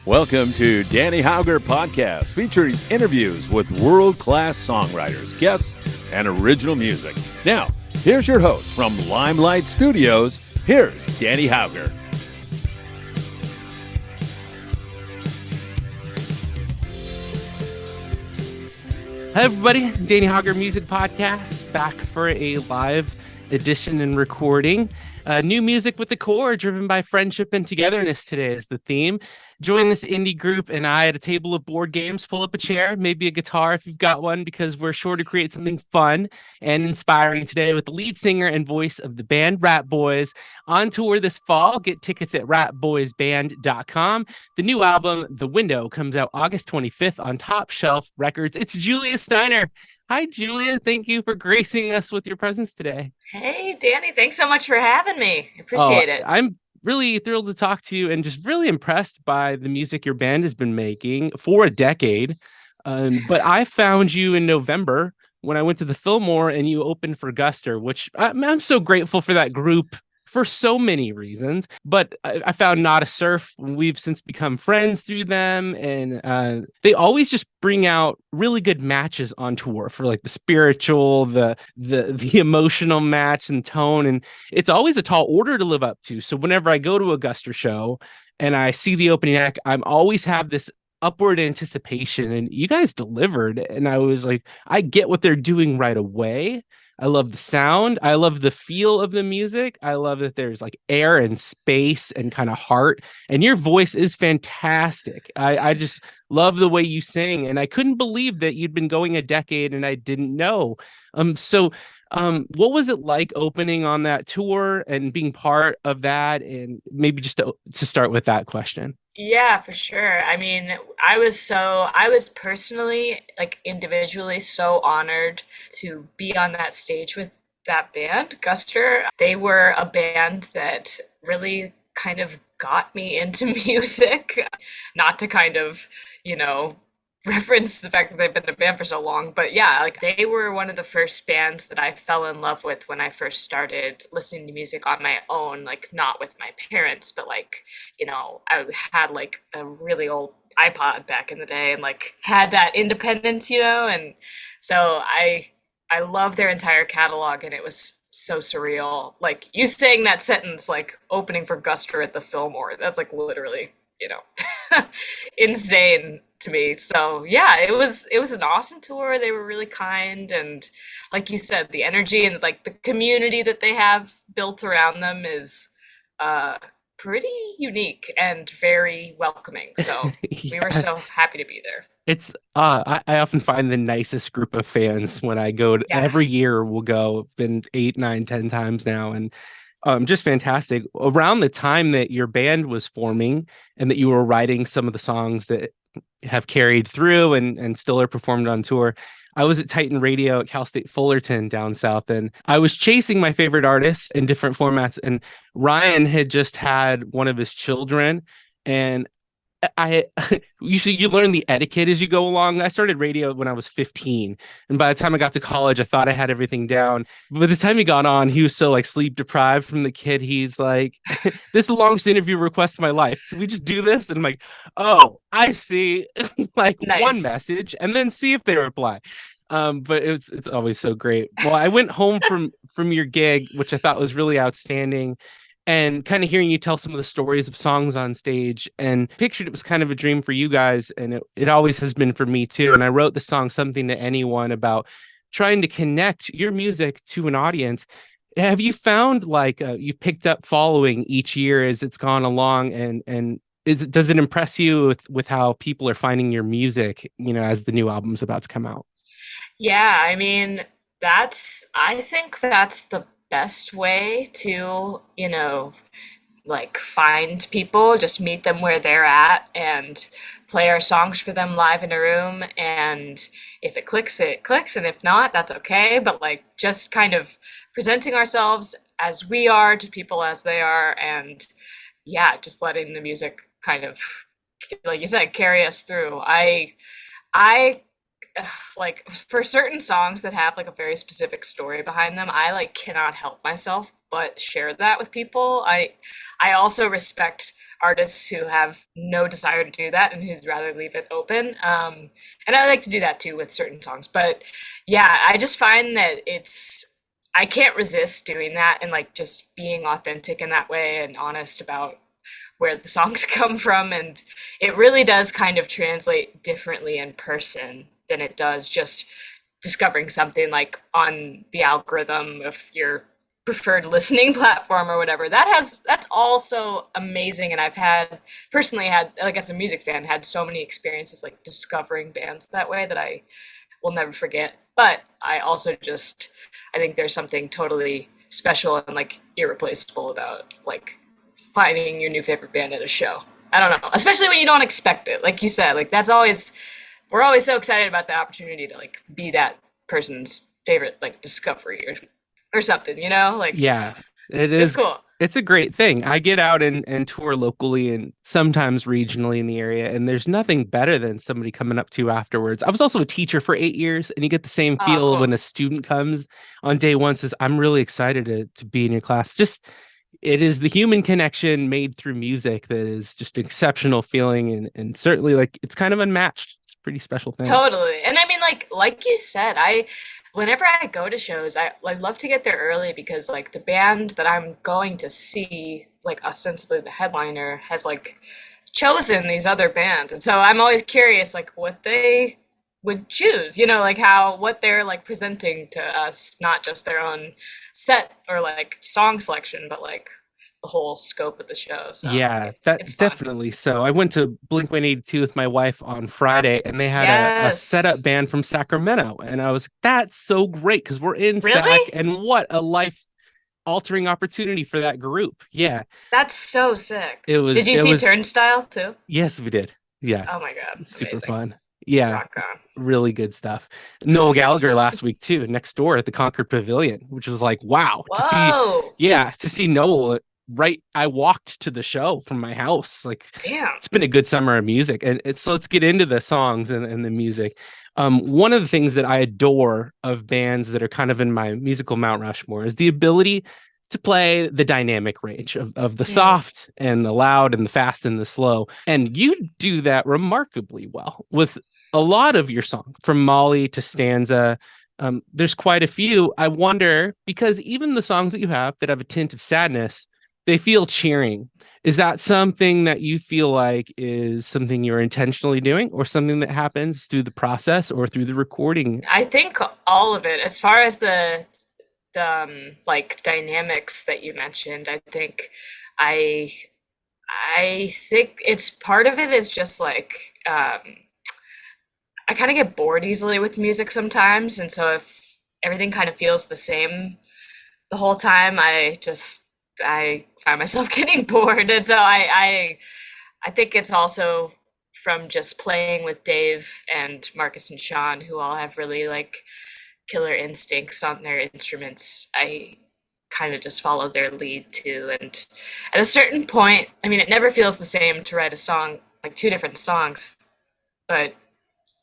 Welcome to Danny Hauger Podcast, featuring interviews with world-class songwriters, guests, and original music. Now, here's your host from Limelight Studios. Here's Danny Hauger. Hi, everybody. Danny Hauger Music Podcast, back for a live edition and recording. New music with the core, driven by friendship and togetherness today is the theme. Join this indie group and I at a table of board games. Pull up a chair, maybe a guitar if you've got one, because we're sure to create something fun and inspiring today with the lead singer and voice of the band Ratboys on tour this fall. Get tickets at ratboysband.com. The new album, The Window, comes out August 25th on Topshelf Records. It's Julia Steiner. Hi, Julia. Thank you for gracing us with your presence today. Hey, Danny, thanks so much for having me. Oh, Appreciate it. I'm really thrilled to talk to you and just really impressed by the music your band has been making for a decade. But I found you in November when I went to the Fillmore and you opened for Guster, which I'm so grateful for that group for so many reasons. But I found Not a Surf. We've since become friends through them, and they always just bring out really good matches on tour for like the spiritual, the emotional match and tone, and it's always a tall order to live up to. So whenever I go to a Guster show and I see the opening act, I'm always have this upward anticipation, and you guys delivered, and I was like, I get what they're doing right away. I love the sound. I love the feel of the music. I love that there's like air and space and kind of heart. And your voice is fantastic. I just love the way you sing. And I couldn't believe that you'd been going a decade and I didn't know. What was it like opening on that tour and being part of that? And maybe just to start with that question. Yeah, for sure. I mean, I was personally, like individually, so honored to be on that stage with that band, Guster. They were a band that really kind of got me into music. Not to kind of, you know, reference the fact that they've been a band for so long, but yeah, like they were one of the first bands that I fell in love with when I first started listening to music on my own, like not with my parents, but like, I had like a really old iPod back in the day and like had that independence, and so I love their entire catalog, and it was so surreal. Like you saying that sentence, like opening for Guster at the Fillmore, that's like literally, insane to me. So yeah, it was an awesome tour. They were really kind, and like you said, the energy and like the community that they have built around them is uh pretty unique and very welcoming. So we were Yeah. so happy to be there. It's I often find the nicest group of fans when I go to, Yeah. every year we'll go, been 8, 9, 10 times now, and just fantastic. Around the time that your band was forming and that you were writing some of the songs that have carried through and still are performed on tour, I was at Titan Radio at Cal State Fullerton down south, and I was chasing my favorite artists in different formats. And Ryan had just had one of his children, and I usually you learn the etiquette as you go along. I started radio when I was 15, and by the time I got to college, I thought I had everything down. But by the time he got on, he was so like sleep deprived from the kid. He's like, "This is the longest interview request of my life. Can we just do this?" And I'm like, "Oh, I see." Like one Nice. message, and then see if they reply. But it's always so great. Well, I went home from your gig, which I thought was really outstanding, and kind of hearing you tell some of the stories of songs on stage, and pictured it was kind of a dream for you guys, and it always has been for me too. And I wrote the song Something to Anyone about trying to connect your music to an audience. Have you found like you picked up following each year as it's gone along, and does it impress you with how people are finding your music, as the new album's about to come out? Yeah, I mean, I think that's the best way to, like find people, just meet them where they're at and play our songs for them live in a room. And if it clicks. And if not, that's okay. But like just kind of presenting ourselves as we are to people as they are. And yeah, just letting the music kind of, like you said, carry us through. I like for certain songs that have like a very specific story behind them, I like cannot help myself but share that with people. I also respect artists who have no desire to do that and who'd rather leave it open. And I like to do that too with certain songs. But yeah, I just find that I can't resist doing that and like just being authentic in that way and honest about where the songs come from. And it really does kind of translate differently in person than it does just discovering something like on the algorithm of your preferred listening platform or whatever. That's also amazing. And I've personally had, like, as a music fan, had so many experiences like discovering bands that way that I will never forget. But I think there's something totally special and like irreplaceable about like finding your new favorite band at a show. I don't know, especially when you don't expect it. Like you said, like we're always so excited about the opportunity to like be that person's favorite like discovery or something, like Yeah, it it's is. cool. It's a great thing. I get out and tour locally and sometimes regionally in the area, and there's nothing better than somebody coming up to you afterwards. I was also a teacher for 8 years, and you get the same Oh, feel cool. when a student comes on day one, says, "I'm really excited to be in your class." Just it is the human connection made through music that is just an exceptional feeling, and certainly like it's kind of unmatched. It's a pretty special thing. Totally. And I mean, like you said, whenever I go to shows, I love to get there early because like the band that I'm going to see, like ostensibly the headliner, has like chosen these other bands. And so I'm always curious like what they would choose, like what they're like presenting to us, not just their own set or like song selection, but like the whole scope of the show. So Yeah, that it's fun. definitely so. I went to Blink-182 with my wife on Friday, and they had a setup Yes. band from Sacramento. And I was, that's so great because we're in Sac, Really? and what a life-altering opportunity for that group. Yeah, That's so sick. it was, Did you it see was, Turnstile too? yes, we did. Yeah, Oh my God, super amazing. fun. Yeah, Rock on. really good stuff. Noel Gallagher last week too, next door at the Concord Pavilion, which was like, wow, Whoa. to see Noel. Right, I walked to the show from my house. Like, Damn. it's been a good summer of music, and it's let's get into the songs and the music. One of the things that I adore of bands that are kind of in my musical Mount Rushmore is the ability to play the dynamic range of the Mm. soft and the loud and the fast and the slow. And you do that remarkably well with a lot of your songs, from Molly to Stanza. There's quite a few. I wonder, because even the songs that you have that have a tint of sadness, they feel cheering. Is that something that you feel like is something you're intentionally doing, or something that happens through the process or through the recording? I think all of it, as far as the like dynamics that you mentioned, I I think it's part of it is just like I kind of get bored easily with music sometimes, and so if everything kind of feels the same the whole time, I find myself getting bored, and so I think it's also from just playing with Dave and Marcus and Sean, who all have really like killer instincts on their instruments. I kind of just follow their lead too. And at a certain point, I mean, it never feels the same to write a song, like two different songs, but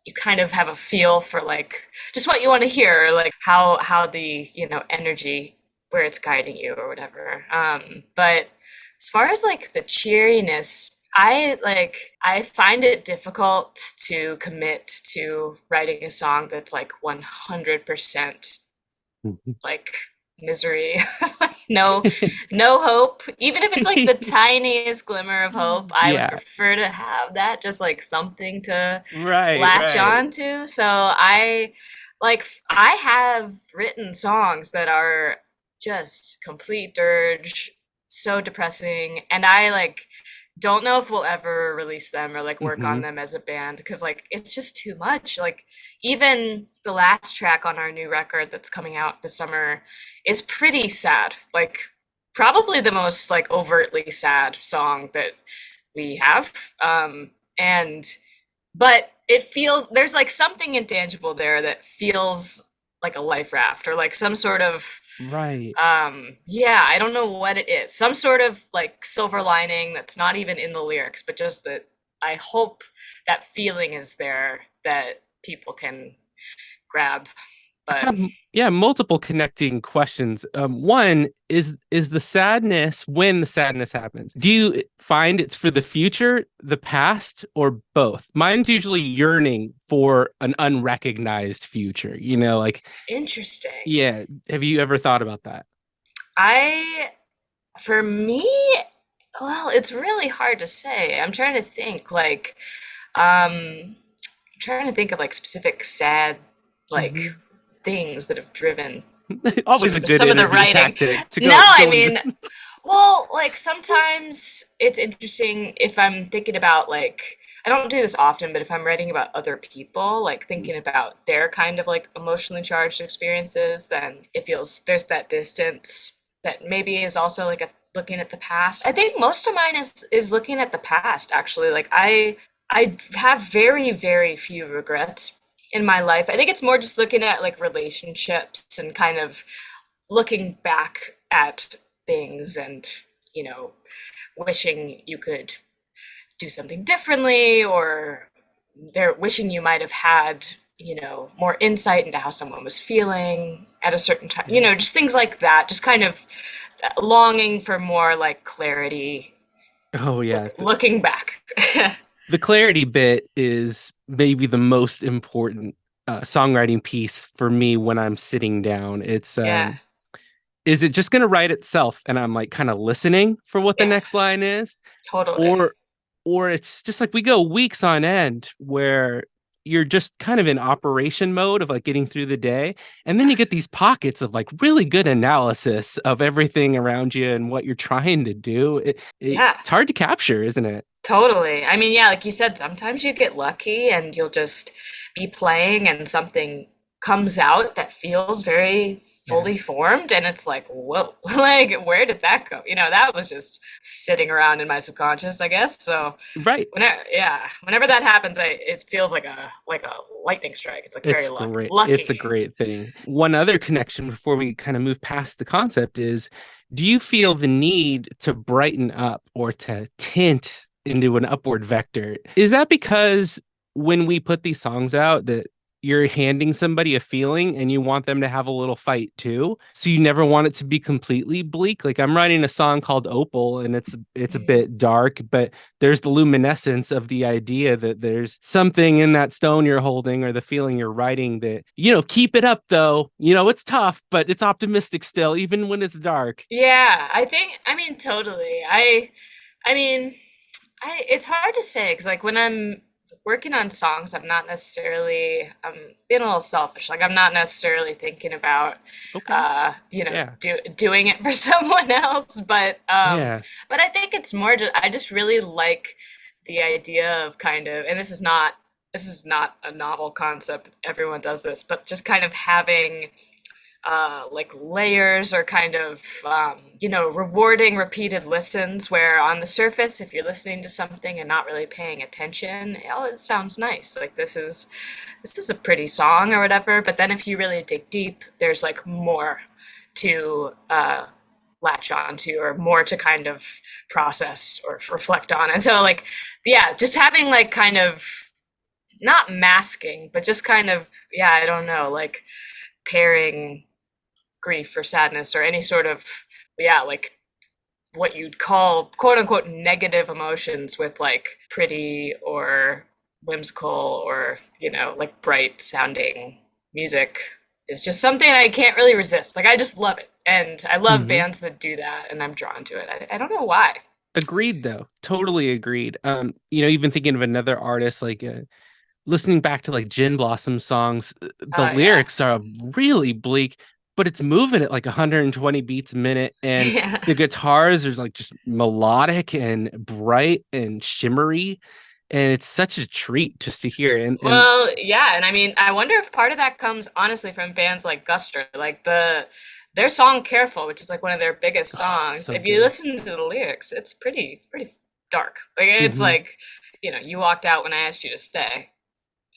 you kind of have a feel for like just what you want to hear, like how the energy where it's guiding you or whatever. But as far as like the cheeriness, I find it difficult to commit to writing a song that's like 100% like misery. Like no hope, even if it's like the tiniest glimmer of hope. I would Yeah, prefer to have that, just like something to right, latch right. on to. So I have written songs that are just complete dirge, so depressing, and I like don't know if we'll ever release them or like work on Hmm. them as a band because like it's just too much. Like even the last track on our new record that's coming out this summer is pretty sad. Like probably the most like overtly sad song that we have. And but it feels there's like something intangible there that feels like a life raft or like some sort of Right. yeah, I don't know what it is, some sort of like silver lining that's not even in the lyrics, but just that I hope that feeling is there that people can grab. But Yeah, multiple connecting questions. One is the sadness when the sadness happens. Do you find it's for the future, the past, or both? Mine's usually yearning for an unrecognized future. Like, interesting. yeah. Have you ever thought about that? I, for me, well, it's really hard to say. I'm trying to think I'm trying to think of like specific sad like Mhm. things that have driven Always a good some of the interview writing. tactic to No, go I into. mean, well, like sometimes it's interesting if I'm thinking about like I don't do this often, but if I'm writing about other people, like thinking about their kind of like emotionally charged experiences, then it feels there's that distance that maybe is also like a looking at the past. I think most of mine is looking at the past actually. Like I have very, very few regrets in my life. I think it's more just looking at like relationships and kind of looking back at things and, you know, wishing you could do something differently or they're wishing you might have had, more insight into how someone was feeling at a certain time, just things like that, just kind of longing for more like clarity, Oh yeah, looking back. the clarity bit is maybe the most important songwriting piece for me when I'm sitting down. It's Yeah, is it just going to write itself and I'm like kind of listening for what the yeah, next line is, totally. or it's just like we go weeks on end where you're just kind of in operation mode of like getting through the day, and then you get these pockets of like really good analysis of everything around you and what you're trying to do. Yeah, It's hard to capture, isn't it? totally. I mean, yeah, like you said, sometimes you get lucky and you'll just be playing and something comes out that feels very Yeah. fully formed and it's like, whoa, like where did that go? That was just sitting around in my subconscious, I guess. So Right. whenever that happens, it feels like a lightning strike. It's like very It's great. It's lucky. a great thing. One other connection before we kind of move past the concept is, do you feel the need to brighten up or to tint into an upward vector? Is that because when we put these songs out that you're handing somebody a feeling and you want them to have a little fight too? So you never want it to be completely bleak. Like I'm writing a song called Opal and it's a Mm. bit dark, but there's the luminescence of the idea that there's something in that stone you're holding or the feeling you're writing that, keep it up though. It's tough, but it's optimistic still, even when it's dark. Yeah, I mean, totally. I mean, it's hard to say because like when I'm working on songs, I'm being a little selfish. Like I'm not necessarily thinking about Okay. Yeah. doing it for someone else, Yeah. but I think it's more just I just really like the idea of kind of, and this is not a novel concept. Everyone does this, but just kind of having like layers or kind of rewarding repeated listens where on the surface if you're listening to something and not really paying attention, oh, it sounds nice, like this is a pretty song or whatever, but then if you really dig deep there's like more to latch on to or more to kind of process or reflect on, and so like yeah, just having like kind of not masking but just kind of, yeah, I don't know, like pairing grief or sadness or any sort of, yeah, like what you'd call quote unquote negative emotions with like pretty or whimsical or like bright sounding music is just something I can't really resist. Like I just love it, and I love Hmm. bands that do that and I'm drawn to it. I don't know why. Agreed, though. Totally agreed. Even thinking of another artist, like listening back to like Gin Blossom songs, the Yeah. lyrics are really bleak, but it's moving at like 120 beats a minute. And Yeah. the guitars are like just melodic and bright and shimmery. And it's such a treat just to hear. And Well, yeah, and I mean, I wonder if part of that comes honestly from bands like Guster, like their song "Careful," which is like one of their biggest oh, songs. so If you good. listen to the lyrics, it's pretty dark. Like it's Hmm. like, you walked out when I asked you to stay.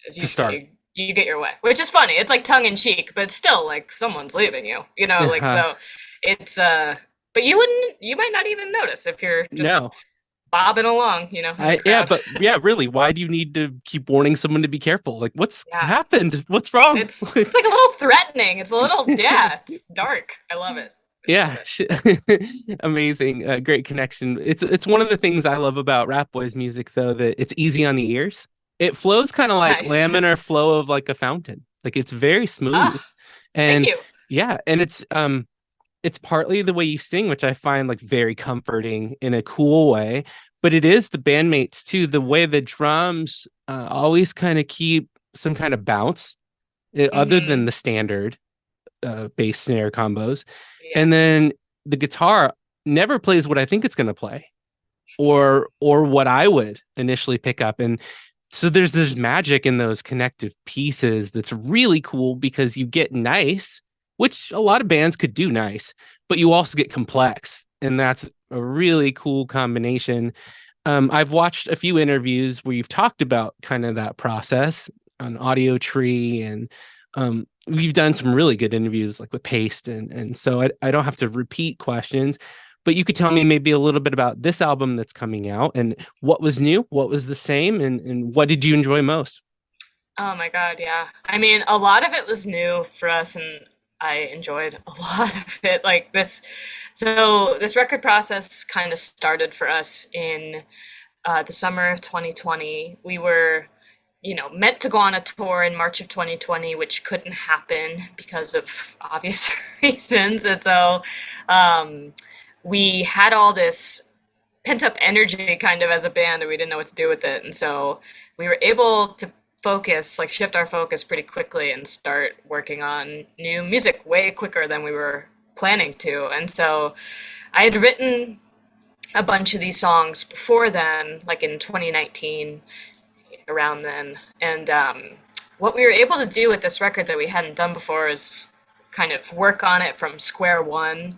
Is To start. usually you get your way, which is funny. It's like tongue in cheek, but still like someone's leaving you, like Uh, so it's but you might not even notice if you're just no. bobbing along, in the Yeah, crowd. but yeah, really, why do you need to keep warning someone to be careful? Like, what's Yeah. happened? What's wrong? It's like a little threatening. It's a little, yeah, it's dark. I love it. I just love Yeah, it. amazing, great connection. It's one of the things I love about Ratboys music, though, that it's easy on the ears. It flows kind of like Nice. laminar flow of like a fountain. Like it's very Ah, smooth, thank and you. yeah, and it's partly the way you sing, which I find like very comforting in a cool way. But it is the bandmates too. The way the drums always kind of keep some kind of bounce, other than Mm-hmm. the standard bass snare combos. Yeah. And then the guitar never plays what I think it's going to play or what I would initially pick up. And so there's this magic in those connective pieces that's really cool because you get nice, which a lot of bands could do nice, but you also get complex. And that's a really cool combination. I've watched a few interviews where you've talked about kind of that process on Audio Tree, and we've done some really good interviews like with Paste, and so I don't have to repeat questions, but you could tell me maybe a little bit about this album that's coming out and what was new, what was the same, and what did you enjoy most? Oh my God, yeah. I mean, a lot of it was new for us, and I enjoyed a lot of it. So this record process kind of started for us in the summer of 2020. We were, meant to go on a tour in March of 2020, which couldn't happen because of obvious reasons. And so um, we had all this pent up energy kind of as a band, and we didn't know what to do with it. And so we were able to focus, like shift our focus pretty quickly and start working on new music way quicker than we were planning to. And so I had written a bunch of these songs before then, like in 2019, around then. And what we were able to do with this record that we hadn't done before is kind of work on it from square one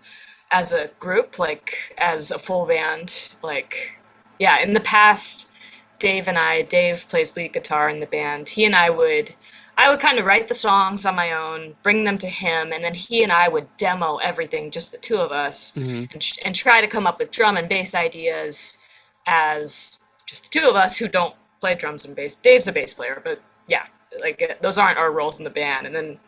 as a group, like as a full band. Like, yeah, in the past, Dave plays lead guitar in the band. I would kind of write the songs on my own, bring them to him, and then he and I would demo everything, just the two of us, Mhm. and try to come up with drum and bass ideas as just the two of us who don't play drums and bass. Dave's a bass player, but yeah, like those aren't our roles in the band. And then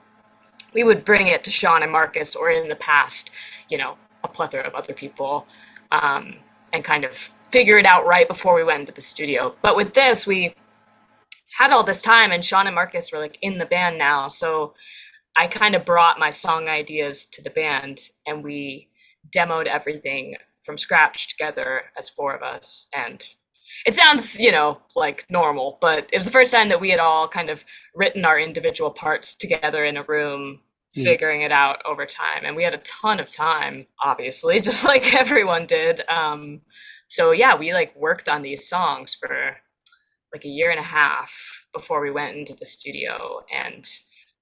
we would bring it to Sean and Marcus, or in the past, a plethora of other people, and kind of figure it out right before we went into the studio. But with this, we had all this time, and Sean and Marcus were like in the band now. So I kind of brought my song ideas to the band, and we demoed everything from scratch together as four of us. And it sounds, like normal, but it was the first time that we had all kind of written our individual parts together in a room, Neat. figuring it out over time. And we had a ton of time, obviously, just like everyone did. So yeah, we like worked on these songs for like a year and a half before we went into the studio, and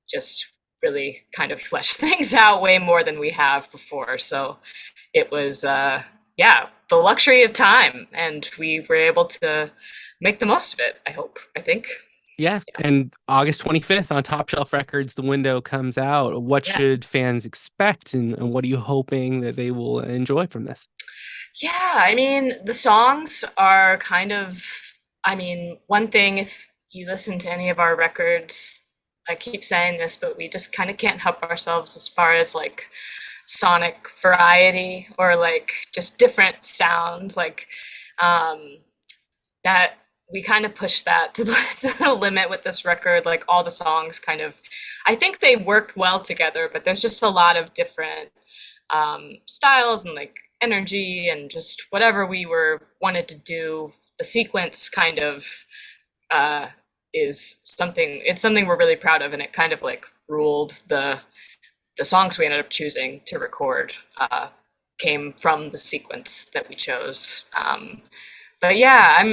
just really kind of fleshed things out way more than we have before. So it was yeah, the luxury of time, and we were able to make the most of it, I think. Yeah, and August 25th on Topshelf Records, the window comes out. What Yeah. should fans expect, and what are you hoping that they will enjoy from this? Yeah, I mean, the songs are kind of, I mean, one thing, if you listen to any of our records, I keep saying this, but we just kind of can't help ourselves as far as like sonic variety, or like just different sounds, like um that we kind of push that to to the limit with this record. Like all the songs kind of, I think they work well together, but there's just a lot of different styles and like energy, and just whatever we were wanted to do. The sequence kind of uh, is something. It's something we're really proud of, and it kind of like ruled the songs we ended up choosing to record. Came from the sequence that we chose. But yeah,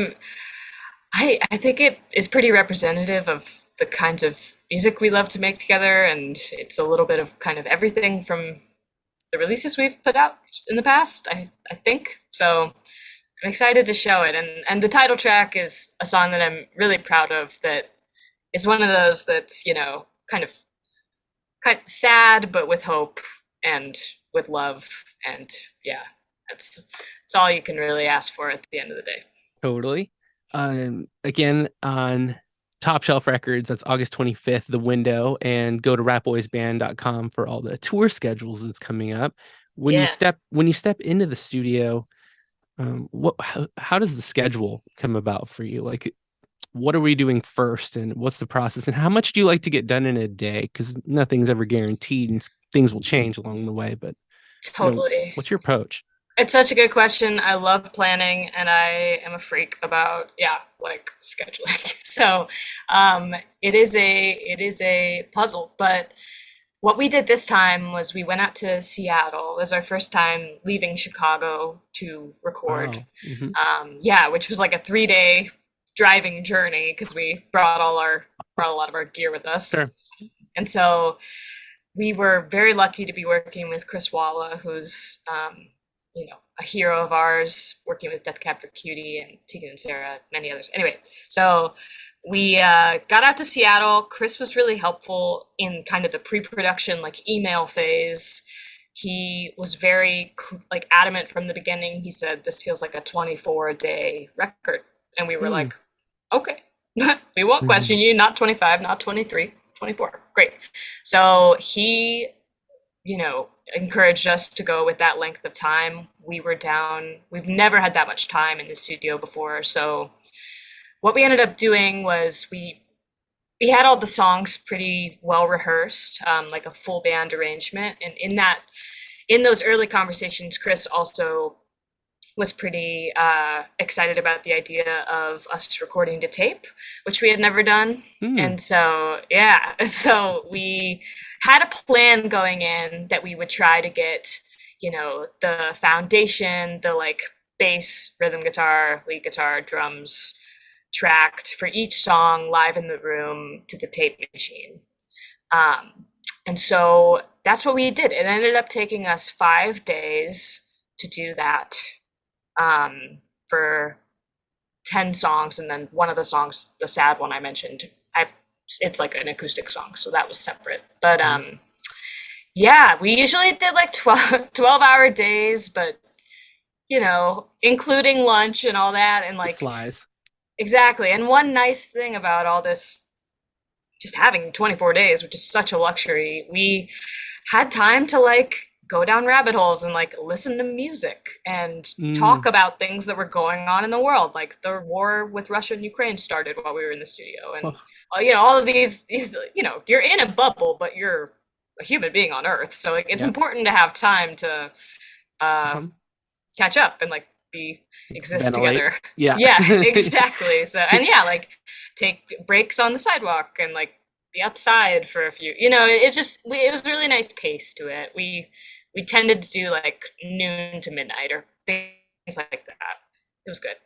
I think it is pretty representative of the kinds of music we love to make together, and it's a little bit of kind of everything from the releases we've put out in the past, I think. So I'm excited to show it. And the title track is a song that I'm really proud of, that is one of those that's, kind of sad, but with hope and with love. And yeah, it's it's all you can really ask for at the end of the day. Totally. Again, on Topshelf Records, that's August 25th, the window, and go to ratboysband.com for all the tour schedules that's coming up. Yeah. When you step into the studio, how does the schedule come about for you? Like, what are we doing first, and what's the process, and how much do you like to get done in a day? Because nothing's ever guaranteed, and things will change along the way. But Totally. what's your approach? It's such a good question. I love planning and I am a freak about, yeah, like scheduling. So it is a puzzle. But what we did this time was we went out to Seattle. It was our first time leaving Chicago to record. Wow. Hmm. Yeah, which was like a 3 day driving journey because we brought a lot of our gear with us. Sure. And so we were very lucky to be working with Chris Walla, who's a hero of ours, working with Death Cab for Cutie and Tegan and Sarah, many others. Anyway, so we got out to Seattle. Chris was really helpful in kind of the pre-production, like email phase. He was very like adamant from the beginning. He said, "This feels like a 24-day record," and we were Hmm. like, "Okay, we won't question you. Not 25, not 23, 24. Great." So he encouraged us to go with that length of time. We've never had that much time in the studio before. So what we ended up doing was we had all the songs pretty well rehearsed, like a full band arrangement. And in those early conversations, Chris also was pretty excited about the idea of us recording to tape, which we had never done. Hmm. And so, yeah, so we had a plan going in that we would try to get, the foundation, the like bass, rhythm guitar, lead guitar, drums tracked for each song live in the room to the tape machine. Um, and so that's what we did. It ended up taking us 5 days to do that, for 10 songs, and then one of the songs, the sad one I mentioned, it's like an acoustic song, so that was separate. But yeah, we usually did like 12-hour days, but including lunch and all that, and It like flies. exactly. And one nice thing about all this, just having 24 days, which is such a luxury, we had time to like go down rabbit holes and like listen to music and talk Mm. about things that were going on in the world. Like the war with Russia and Ukraine started while we were in the studio. And, Oh, all of these, you're in a bubble, but you're a human being on Earth. So like, it's yep. important to have time to uh, Um, catch up and like exist ventilate. together. Yeah. Yeah, exactly. So, and yeah, like take breaks on the sidewalk and like be outside for a few. It's just it was a really nice pace to it. We tended to do like noon to midnight or things like that. It was good.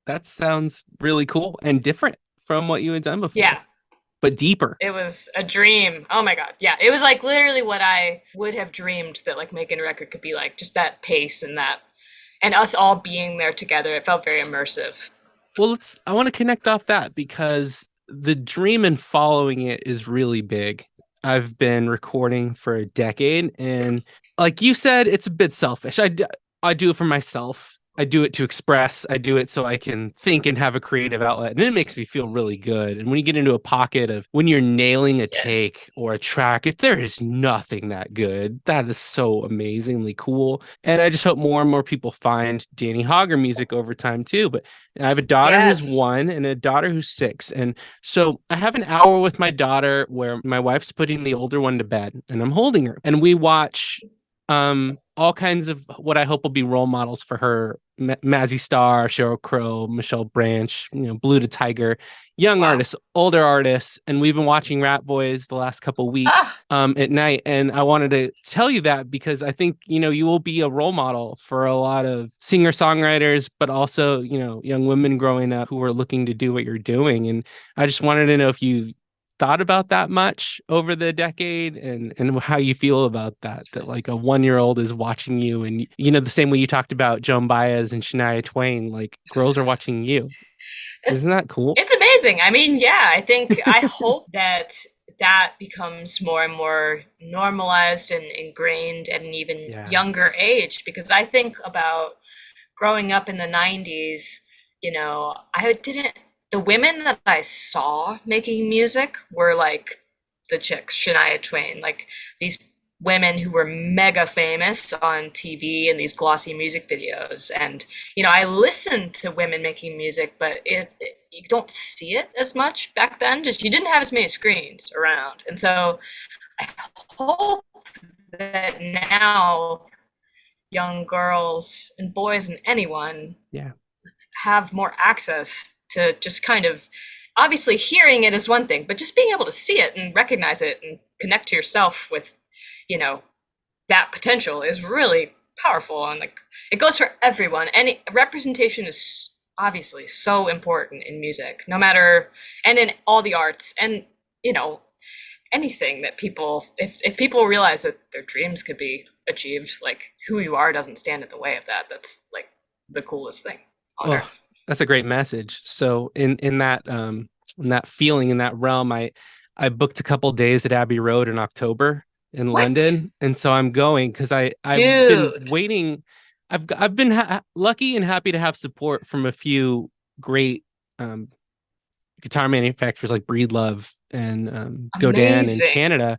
That sounds really cool and different from what you had done before, Yeah, but deeper. it was a dream. Oh my god. Yeah, it was like literally what I would have dreamed that like making a record could be like, just that pace and that, and us all being there together. It felt very immersive. Well, I want to connect off that because the dream and following it is really big. I've been recording for a decade, and like you said, it's a bit selfish. I do it for myself. I do it to express. I do it so I can think and have a creative outlet. And it makes me feel really good. And when you get into a pocket of when you're nailing a Yeah. take or a track, if there is nothing that good, that is so amazingly cool. And I just hope more and more people find Danny Hauger music over time too. But I have a daughter who's Yes. 1 and a daughter who's 6. And so I have an hour with my daughter where my wife's putting the older one to bed and I'm holding her. And we watch all kinds of what I hope will be role models for her. Mazzy Star, Sheryl Crow, Michelle Branch, Blue to Tiger, young Wow. artists, older artists, and we've been watching Ratboys the last couple weeks Ah, at night. And I wanted to tell you that because I think you will be a role model for a lot of singer-songwriters, but also young women growing up who are looking to do what you're doing. And I just wanted to know if you thought about that much over the decade and how you feel about that like a 1-year-old is watching you and the same way you talked about Joan Baez and Shania Twain, like girls are watching you. Isn't that cool? it's amazing. I mean, yeah, I hope that that becomes more and more normalized and ingrained at an even Yeah. younger age, because I think about growing up in the 90s, I didn't, the women that I saw making music were like the chicks, Shania Twain, like these women who were mega famous on TV and these glossy music videos. And, I listened to women making music, but you don't see it as much back then. Just you didn't have as many screens around. And so I hope that now young girls and boys and anyone Yeah. have more access to just kind of, obviously hearing it is one thing, but just being able to see it and recognize it and connect to yourself with, that potential is really powerful. And like it goes for everyone. And representation is obviously so important in music, no matter, and in all the arts, and anything that people, if people realize that their dreams could be achieved, like who you are doesn't stand in the way of that. That's like the coolest thing on Oh, earth. that's a great message. So in that feeling, in that realm, I booked a couple days at Abbey Road in October in What? London, and so I'm going because I've been Dude, waiting. I've been lucky and happy to have support from a few great um, guitar manufacturers like Breedlove and Godin in amazing. Canada,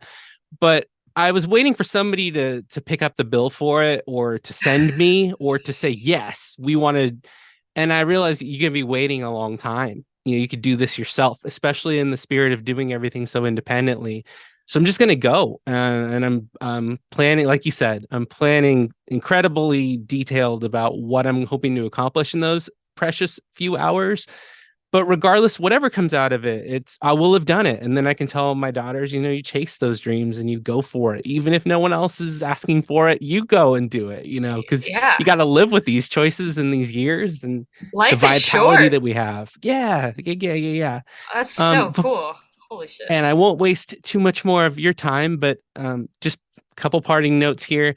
but I was waiting for somebody to pick up the bill for it, or to send me, or to say yes, we wanted. And I realized you're gonna be waiting a long time. You could do this yourself, especially in the spirit of doing everything so independently. So I'm just gonna go, and I'm planning, like you said, I'm planning incredibly detailed about what I'm hoping to accomplish in those precious few hours. But regardless, whatever comes out of it, I will have done it. And then I can tell my daughters, you chase those dreams and you go for it. Even if no one else is asking for it, you go and do it, because Yeah, you got to live with these choices in these years and the life is vitality short. that we have. Yeah, yeah, yeah, yeah, yeah. That's Um, so bef- cool. Holy shit. and I won't waste too much more of your time, but just a couple parting notes here.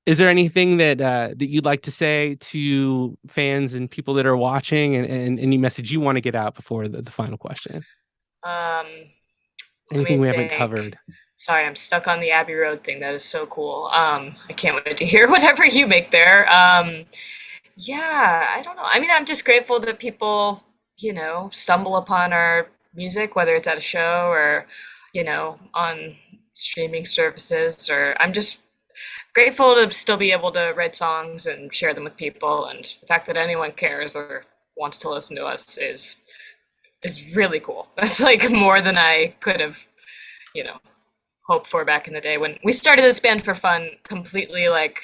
Is there anything that you'd like to say to fans and people that are watching, and any message you want to get out before the final question? um Let me Anything we haven't think. covered? Sorry, I'm stuck on the Abbey Road thing. That is so cool. I can't wait to hear whatever you make there. Yeah, I don't know. I mean, I'm just grateful that people, stumble upon our music, whether it's at a show or, on streaming services, or I'm just grateful to still be able to write songs and share them with people. And the fact that anyone cares or wants to listen to us is really cool. That's like more than I could have, you know, hoped for back in the day when we started this band for fun, completely like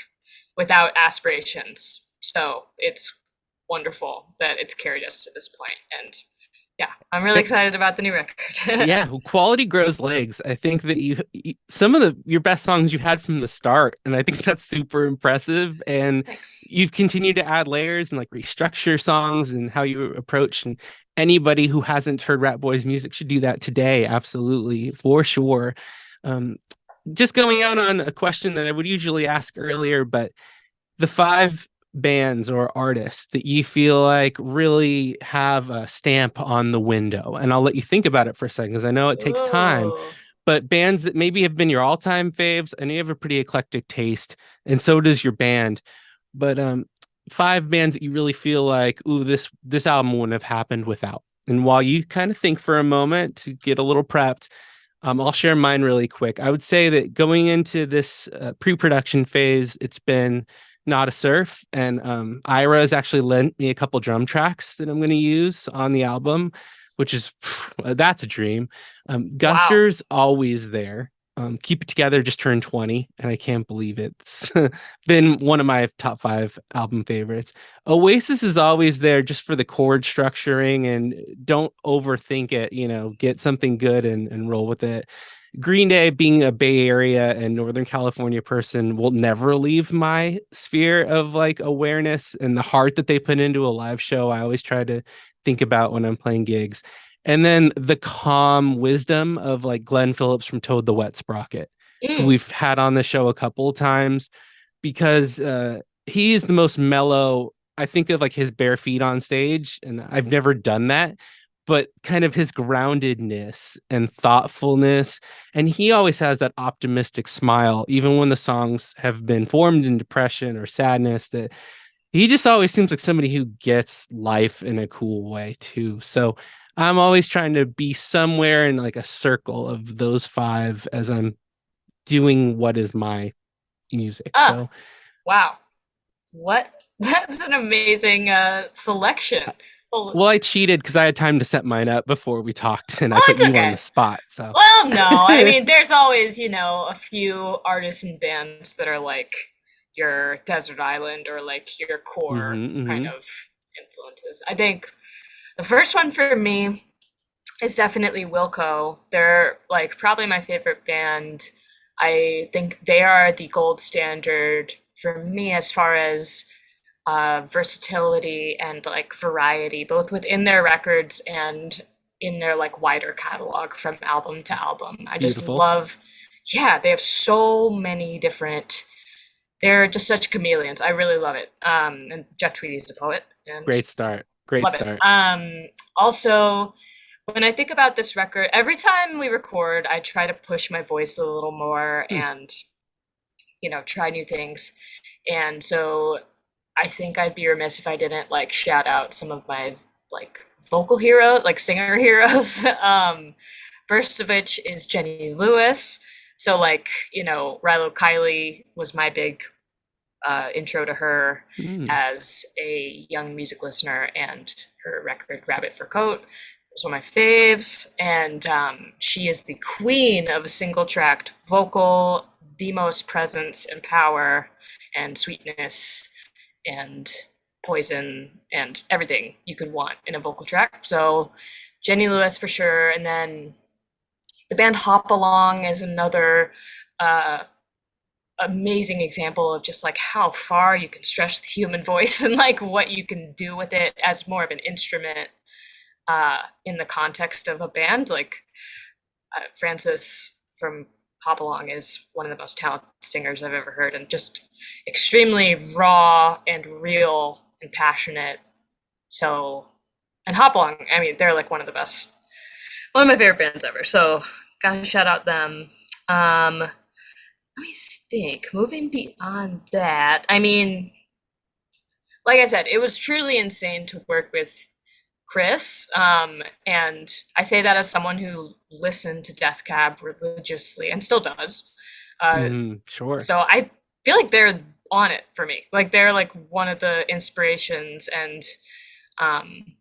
without aspirations. So it's wonderful that it's carried us to this point. And yeah, I'm really excited about the new record. Yeah, quality grows legs. I think that some of your best songs you had from the start, and I think that's super impressive. And Thanks. you've continued to add layers and like restructure songs and how you approach. And anybody who hasn't heard Ratboys music should do that today, absolutely, for sure. Um, just going out on a question that I would usually ask earlier, but the five bands or artists that you feel like really have a stamp on the window. And I'll let you think about it for a second because I know it takes time, Oh, but bands that maybe have been your all-time faves. I know you have a pretty eclectic taste, and so does your band. But five bands that you really feel like, ooh, this album wouldn't have happened without. And while you kind of think for a moment to get a little prepped, I'll share mine really quick. I would say that going into this pre-production phase, it's been Not a Surf, and Ira has actually lent me a couple drum tracks that I'm going to use on the album, which is that's a dream. wow. Guster's always there. Keep It Together just turned 20, and I can't believe it. It's been one of my top five album favorites. Oasis is always there just for the chord structuring, and don't overthink it. Get something good and roll with it. Green Day, being a Bay Area and Northern California person, will never leave my sphere of like awareness, and the heart that they put into a live show. I always try to think about when I'm playing gigs. And then the calm wisdom of like Glenn Phillips from Toad the Wet Sprocket, who Mm, we've had on the show a couple of times, because he is the most mellow. I think of like his bare feet on stage, and I've never done that, but kind of his groundedness and thoughtfulness. And he always has that optimistic smile, even when the songs have been formed in depression or sadness, that He just always seems like somebody who gets life in a cool way too. So I'm always trying to be somewhere in like a circle of those five as I'm doing what is my music. Ah, So wow. What? That's an amazing selection. Well, well, I cheated because I had time to set mine up before we talked and I oh, put it's you on the okay. spot. So Well, no, I mean, there's always, a few artists and bands that are like your desert island or like your core kind hmm of influences. I think the first one for me is definitely Wilco. They're like probably my favorite band. I think they are the gold standard for me as far as versatility and like variety, both within their records and in their like wider catalog from album to album. I just beautiful. love, yeah, they have so many different. They're just such chameleons. I really love it. And Jeff Tweedy's a poet, and Great start. Great love it. start. Also, when I think about this record, every time we record, I try to push my voice a little more Hmm. and try new things. And so I think I'd be remiss if I didn't like shout out some of my like vocal heroes, like singer heroes. First of which is Jenny Lewis. So like, Rilo Kiley was my big intro to her Mm. as a young music listener, and her record Rabbit Fur Coat was one of my faves. And she is the queen of a single tracked vocal, the most presence and power and sweetness and poison and everything you could want in a vocal track. So Jenny Lewis for sure. And then the band Hop Along is another uh, amazing example of just like how far you can stretch the human voice and like what you can do with it as more of an instrument in the context of a band. Like Francis from Hop Along is one of the most talented singers I've ever heard, and just extremely raw and real and passionate. So, and Hop Along, I mean, they're like one of the best, one of my favorite bands ever. So, gotta shout out them. Let me think. Moving beyond that, I mean, like I said, it was truly insane to work with Chris. And I say that as someone who listened to Death Cab religiously and still does. Uh, Sure. so I feel like they're on it for me. Like they're like one of the inspirations, and um,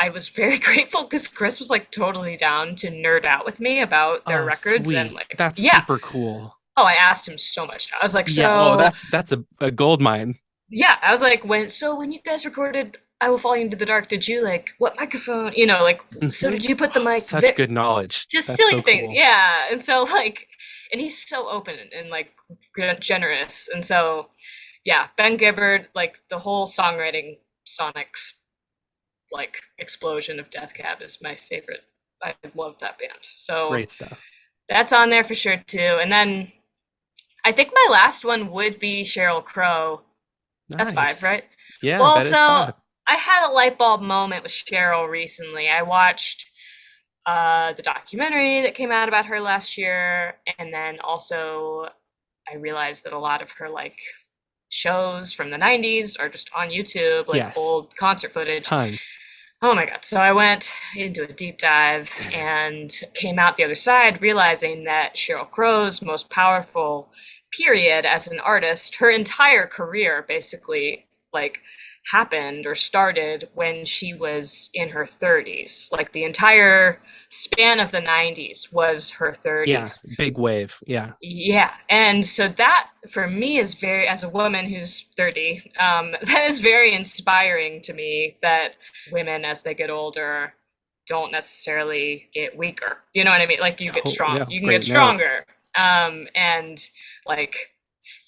I was very grateful because Chris was like totally down to nerd out with me about their Oh, records and sweet. like That's yeah. super cool. Oh, I asked him so much. I was like, Yeah. Oh, so that's a gold mine. yeah, I was like, when you guys recorded I Will Follow You Into the Dark, did you like what microphone? Like so hmm did you put the mic Such there? good knowledge. Just That's silly so things. cool. Yeah. And so like and he's so open and like generous. And so yeah, Ben Gibbard, like the whole songwriting sonics like explosion of Death Cab is my favorite. I love that band. So Great stuff. that's on there for sure too. And then I think my last one would be Sheryl Crow. That's five, Nice. right? Yeah, Well, that is so five. I had a light bulb moment with Cheryl recently. I watched the documentary that came out about her last year, and then also I realized that a lot of her like shows from the 90s are just on YouTube, like Yes. old concert footage. Tons. Oh my God. So I went into a deep dive and came out the other side realizing that Sheryl Crow's most powerful period as an artist, her entire career basically like happened or started when she was in her 30s. Like the entire span of the 90s was her Yeah, 30s. big wave. Yeah. Yeah. And so that for me is very, as a woman who's 30, that is very inspiring to me that women as they get older don't necessarily get weaker. You know what I mean? Like you get Oh, strong, yeah, you can get great note. stronger. And like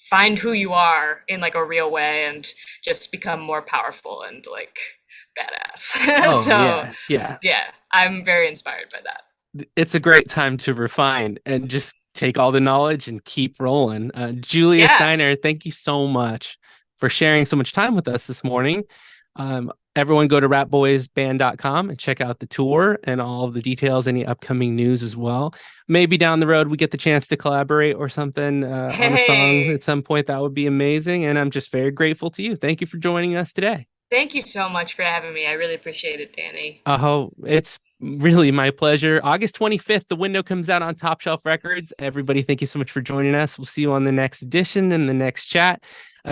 find who you are in like a real way and just become more powerful and like badass. Oh, So yeah. Yeah. yeah, I'm very inspired by that. It's a great time to refine and just take all the knowledge and keep rolling. Julia Yeah. Steiner, thank you so much for sharing so much time with us this morning. Everyone go to ratboysband.com and check out the tour and all the details, any upcoming news as well. Maybe down the road we get the chance to collaborate or something on a song at some point. That would be amazing. And I'm just very grateful to you. Thank you for joining us today. Thank you so much for having me. I really appreciate it, Danny. Oh, it's really my pleasure. August 25th, The Window comes out on Topshelf Records. Everybody, thank you so much for joining us. We'll see you on the next edition and the next chat.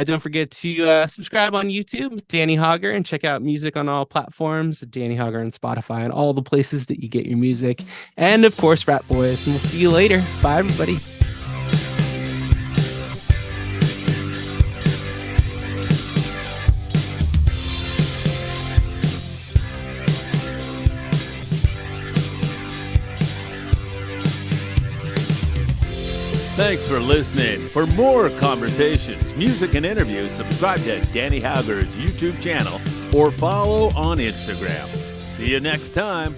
Don't forget to subscribe on YouTube, Danny Hauger, and check out music on all platforms, Danny Hauger and Spotify, and all the places that you get your music. And of course, Ratboys. And we'll see you later. Bye, everybody. Thanks for listening. For more conversations, music, and interviews, subscribe to Danny Hauger's YouTube channel or follow on Instagram. See you next time.